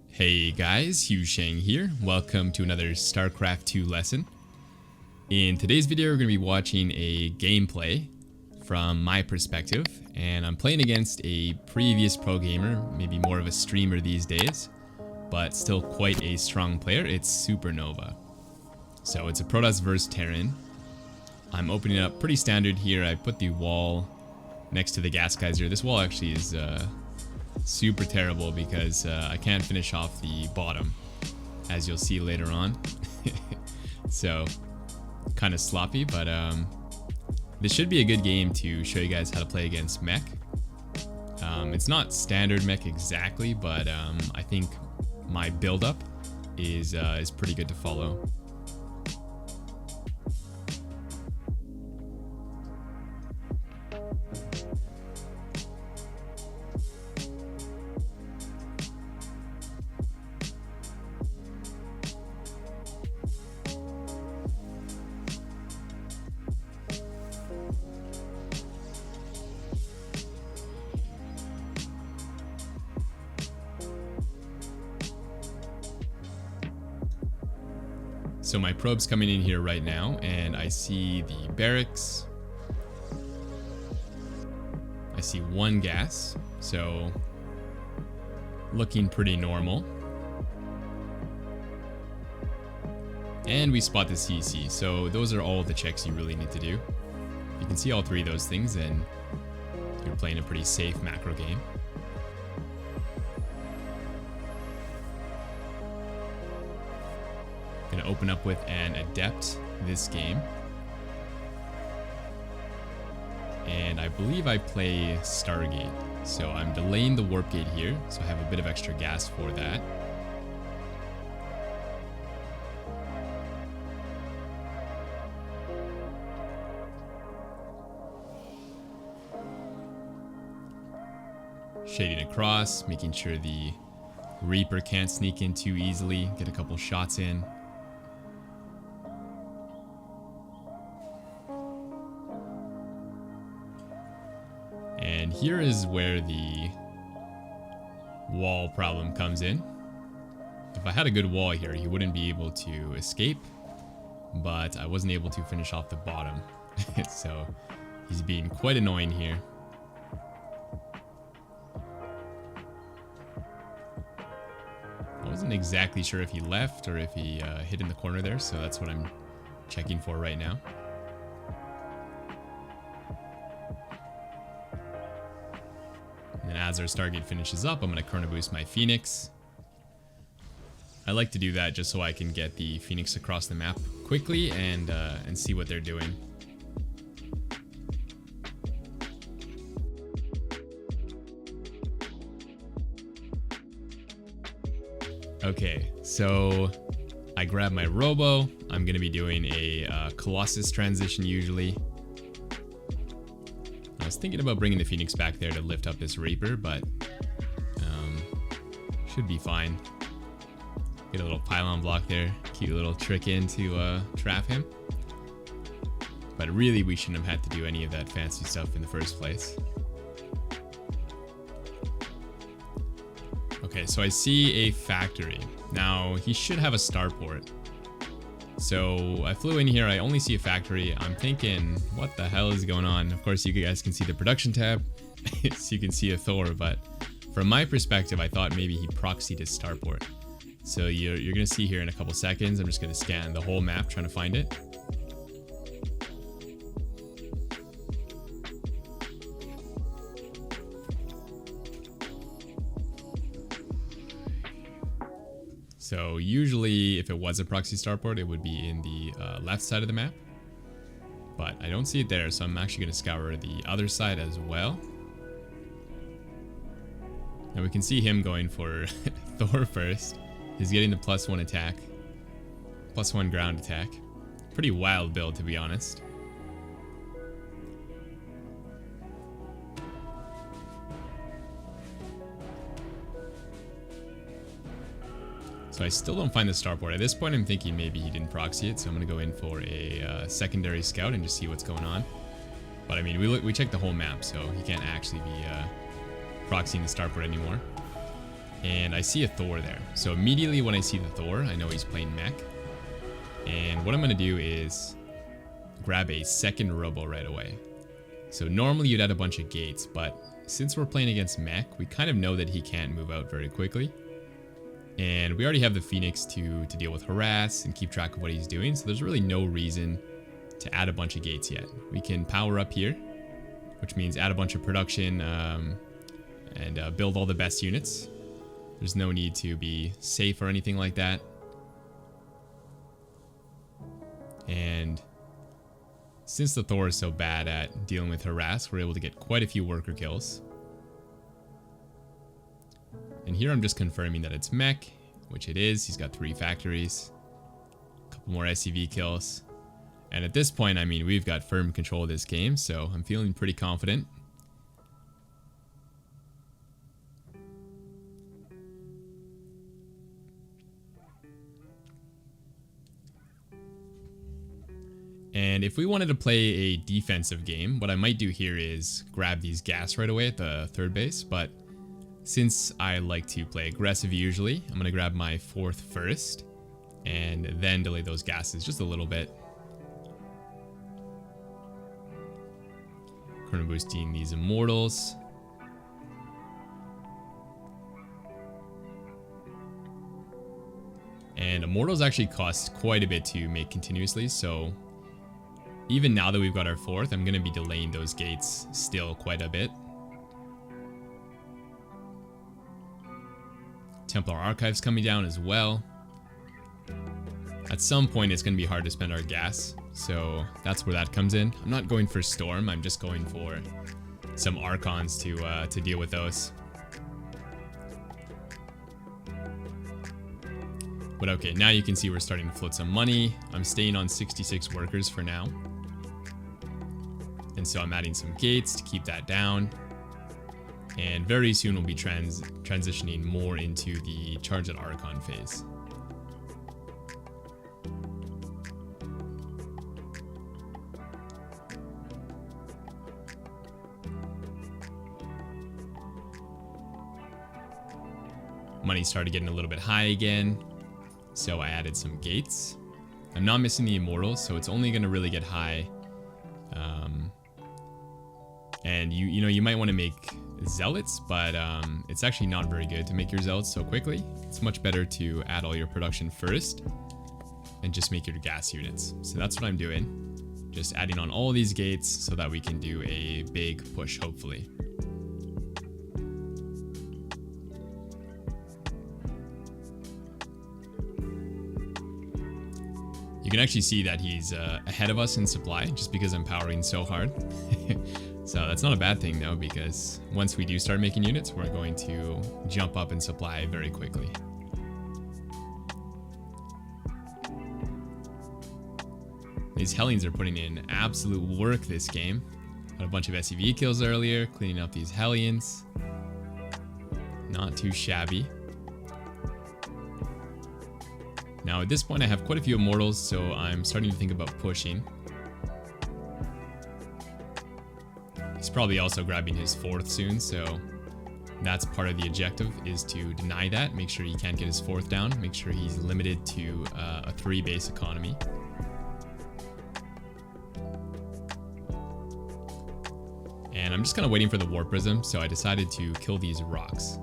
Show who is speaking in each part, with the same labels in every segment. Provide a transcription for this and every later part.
Speaker 1: Hey guys, HuShang here. Welcome to another Starcraft 2 lesson. In today's video, we're going to be watching a gameplay from my perspective, and I'm playing against a previous pro gamer, maybe more of a streamer these days, but still quite a strong player. It's Supernova. So it's a Protoss versus Terran. I'm opening up pretty standard here. I put the wall next to the gas geyser. This wall actually is super terrible because I can't finish off the bottom, as you'll see later on. So kind of sloppy, but this should be a good game to show you guys how to play against mech. It's not standard mech exactly, but I think my build-up is pretty good to follow. So my probe's coming in here right now, and I see the barracks. I see one gas, so looking pretty normal. And we spot the CC, so those are all the checks you really need to do. If you can see all three of those things, then you're playing a pretty safe macro game. Gonna open up with an adept this game, and I believe I play Stargate, so I'm delaying the warp gate here, so I have a bit of extra gas for that. Shading across, making sure the Reaper can't sneak in too easily, get a couple shots in. And here is where the wall problem comes in. If I had a good wall here, he wouldn't be able to escape, but I wasn't able to finish off the bottom. So he's being quite annoying here. I wasn't exactly sure if he left or if he hid in the corner there, so that's what I'm checking for right now. And as our Stargate finishes up, I'm going to Chrono Boost my Phoenix. I like to do that just so I can get the Phoenix across the map quickly and see what they're doing. Okay, so I grab my Robo. I'm going to be doing a Colossus transition usually. I was thinking about bringing the Phoenix back there to lift up this Reaper, but should be fine. Get a little pylon block there. Cute little trick in to trap him. But really, we shouldn't have had to do any of that fancy stuff in the first place. Okay, so I see a factory. Now, he should have a starport. So I flew in here, I only see a factory. I'm thinking, what the hell is going on? Of course, you guys can see the production tab, so you can see a THOR, but from my perspective, I thought maybe he proxied his starport. So you're gonna see here in a couple seconds, I'm just gonna scan the whole map trying to find it. So usually if it was a proxy starport, it would be in the left side of the map, but I don't see it there, so I'm actually going to scour the other side as well. Now we can see him going for THOR first. He's getting the +1 attack, +1 ground attack. Pretty wild build, to be honest. So I still don't find the starport. At this point, I'm thinking maybe he didn't proxy it, so I'm going to go in for a secondary scout and just see what's going on. But I mean, we checked the whole map, so he can't actually be proxying the starport anymore. And I see a Thor there. So immediately when I see the Thor, I know he's playing mech. And what I'm going to do is grab a second robo right away. So normally you'd add a bunch of gates, but since we're playing against mech, we kind of know that he can't move out very quickly. And we already have the Phoenix to deal with harass and keep track of what he's doing. So there's really no reason to add a bunch of gates yet. We can power up here, which means add a bunch of production and build all the best units. There's no need to be safe or anything like that. And since the Thor is so bad at dealing with harass, we're able to get quite a few worker kills. And here I'm just confirming that it's mech, which it is. He's got 3 factories, a couple more SCV kills. And at this point, I mean, we've got firm control of this game, so I'm feeling pretty confident. And if we wanted to play a defensive game, what I might do here is grab these gas right away at the 3rd base. But since I like to play aggressive usually, I'm going to grab my 4th first and then delay those gases just a little bit. Chrono boosting these immortals. And immortals actually cost quite a bit to make continuously, so even now that we've got our 4th, I'm going to be delaying those gates still quite a bit. Templar Archives coming down as well. At some point, it's going to be hard to spend our gas, so that's where that comes in. I'm not going for Storm, I'm just going for some Archons to deal with those. But okay, now you can see we're starting to float some money. I'm staying on 66 workers for now. And so I'm adding some gates to keep that down. And very soon we'll be transitioning more into the Charge at Archon phase. Money started getting a little bit high again, so I added some gates. I'm not missing the immortals, so it's only going to really get high. And you might want to make zealots, but it's actually not very good to make your zealots so quickly. It's much better to add all your production first and just make your gas units. So that's what I'm doing. Just adding on all these gates so that we can do a big push, hopefully. You can actually see that he's ahead of us in supply just because I'm powering so hard. So that's not a bad thing though, because once we do start making units, we're going to jump up in supply very quickly. These Hellions are putting in absolute work this game. Got a bunch of SCV kills earlier, cleaning up these Hellions. Not too shabby. Now at this point I have quite a few immortals, so I'm starting to think about pushing. He's probably also grabbing his 4th soon, so that's part of the objective, is to deny that, make sure he can't get his 4th down, make sure he's limited to a 3 base economy. And I'm just kind of waiting for the War Prism, so I decided to kill these rocks.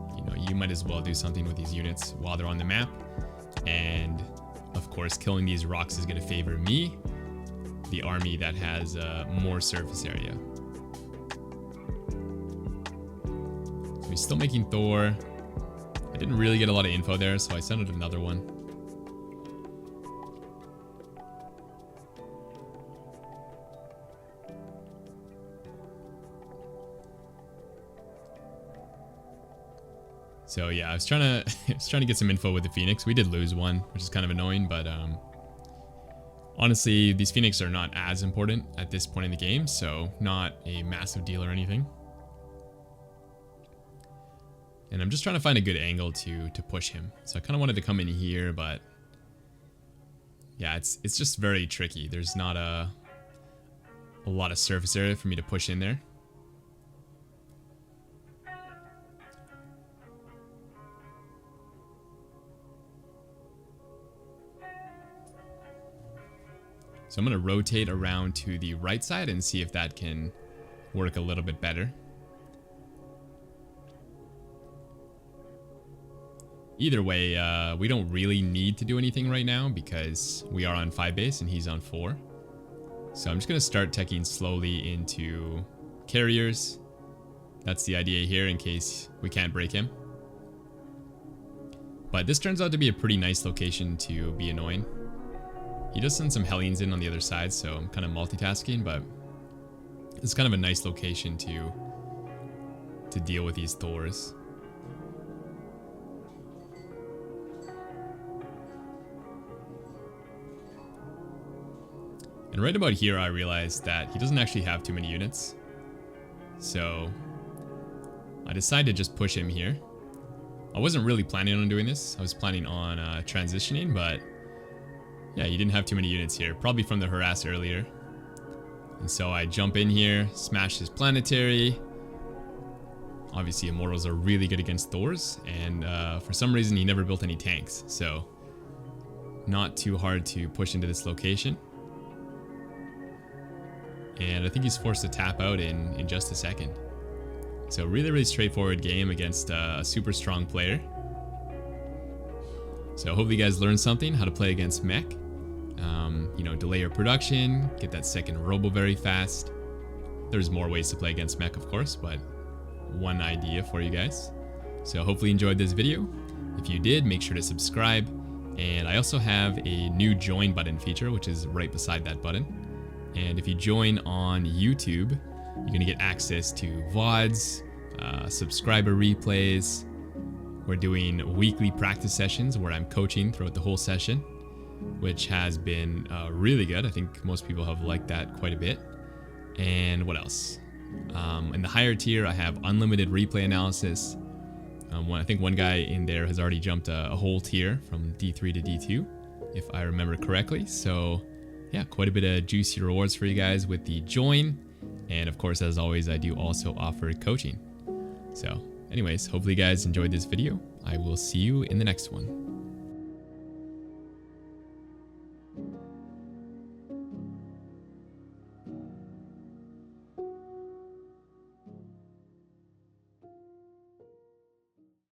Speaker 1: You might as well do something with these units while they're on the map. And of course, killing these rocks is going to favor me, the army that has more surface area. So he's still making Thor. I didn't really get a lot of info there, so I sent out another one. So yeah, I was trying to get some info with the Phoenix. We did lose one, which is kind of annoying, but honestly, these Phoenix are not as important at this point in the game, so not a massive deal or anything. And I'm just trying to find a good angle to push him. So I kind of wanted to come in here, but yeah, it's just very tricky. There's not a lot of surface area for me to push in there. So I'm going to rotate around to the right side and see if that can work a little bit better. Either way, we don't really need to do anything right now because we are on 5 base and he's on 4. So I'm just going to start teching slowly into carriers. That's the idea here in case we can't break him. But this turns out to be a pretty nice location to be annoying. He does send some Hellions in on the other side, so I'm kind of multitasking, but it's kind of a nice location to deal with these THORs. And right about here I realized that he doesn't actually have too many units. So I decided to just push him here. I wasn't really planning on doing this. I was planning on transitioning, but yeah, he didn't have too many units here. Probably from the harass earlier. And so I jump in here, smash his planetary. Obviously Immortals are really good against THORs, and for some reason he never built any tanks. So not too hard to push into this location. And I think he's forced to tap out in just a second. So really straightforward game against a super strong player. So hopefully you guys learned something, how to play against mech. You know, delay your production, get that second robo very fast. There's more ways to play against mech, of course, but one idea for you guys. So hopefully you enjoyed this video. If you did, make sure to subscribe. And I also have a new join button feature, which is right beside that button. And if you join on YouTube, you're going to get access to VODs, subscriber replays. We're doing weekly practice sessions where I'm coaching throughout the whole session, which has been really good. I think most people have liked that quite a bit. And what else? In the higher tier, I have unlimited replay analysis. I think one guy in there has already jumped a whole tier from D3 to D2, if I remember correctly. So yeah, quite a bit of juicy rewards for you guys with the join. And of course, as always, I do also offer coaching. So anyways, hopefully you guys enjoyed this video. I will see you in the next one.